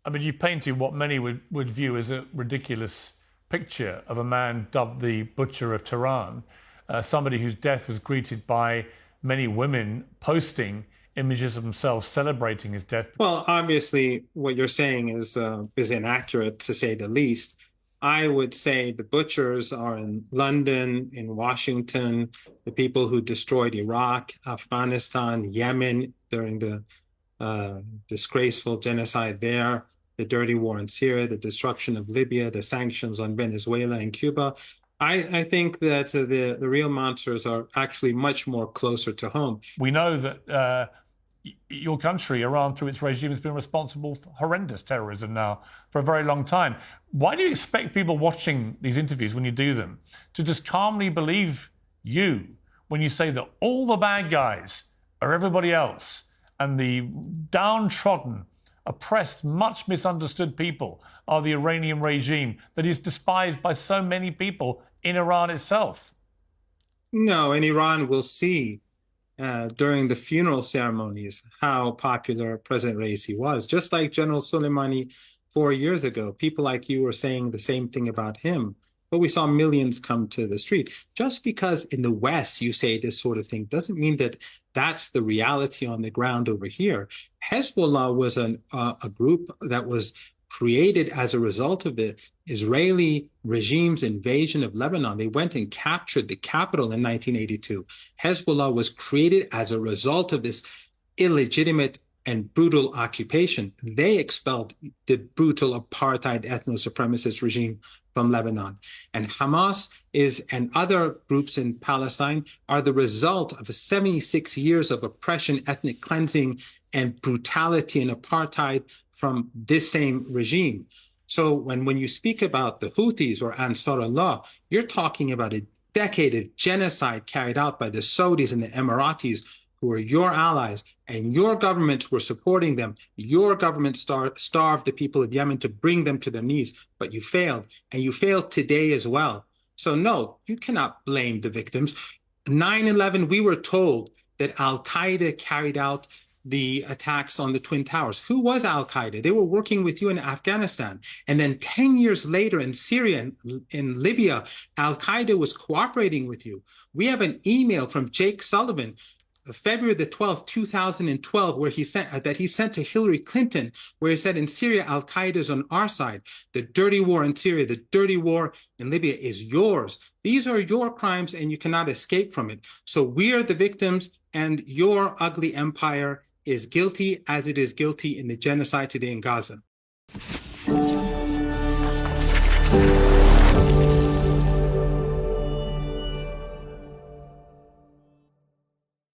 I mean, you've painted what many would view as a ridiculous picture of a man dubbed the Butcher of Tehran, somebody whose death was greeted by many women posting images of themselves celebrating his death. Well, obviously, what you're saying is inaccurate, to say the least. I would say the butchers are in London, in Washington, the people who destroyed Iraq, Afghanistan, Yemen during the disgraceful genocide there, the dirty war in Syria, the destruction of Libya, the sanctions on Venezuela and Cuba. I think that the real monsters are actually much more closer to home. We know that your country, Iran, through its regime, has been responsible for horrendous terrorism now for a very long time. Why do you expect people watching these interviews, when you do them, to just calmly believe you when you say that all the bad guys are everybody else and the downtrodden, oppressed, much misunderstood people are the Iranian regime that is despised by so many people in Iran itself? No, in Iran we'll see during the funeral ceremonies how popular President Raisi was. Just like General Soleimani 4 years ago, people like you were saying the same thing about him. But we saw millions come to the street. Just because in the West you say this sort of thing doesn't mean that that's the reality on the ground over here. Hezbollah was a group that was created as a result of the Israeli regime's invasion of Lebanon. They went and captured the capital in 1982. Hezbollah was created as a result of this illegitimate and brutal occupation. They expelled the brutal apartheid ethno-supremacist regime from Lebanon. And Hamas and other groups in Palestine are the result of 76 years of oppression, ethnic cleansing, and brutality and apartheid from this same regime. So when you speak about the Houthis or Ansar Allah, you're talking about a decade of genocide carried out by the Saudis and the Emiratis, who are your allies, and your governments were supporting them. Your government starved the people of Yemen to bring them to their knees, but you failed, and you failed today as well. So no, you cannot blame the victims. 9/11, we were told that Al-Qaeda carried out the attacks on the Twin Towers. Who was Al-Qaeda? They were working with you in Afghanistan. And then 10 years later in Syria, in Libya, Al-Qaeda was cooperating with you. We have an email from Jake Sullivan, February the 12th, 2012, where he sent to Hillary Clinton, where he said in Syria, Al-Qaeda is on our side. The dirty war in Syria, the dirty war in Libya is yours. These are your crimes and you cannot escape from it. So we are the victims and your ugly empire is guilty as it is guilty in the genocide today in Gaza.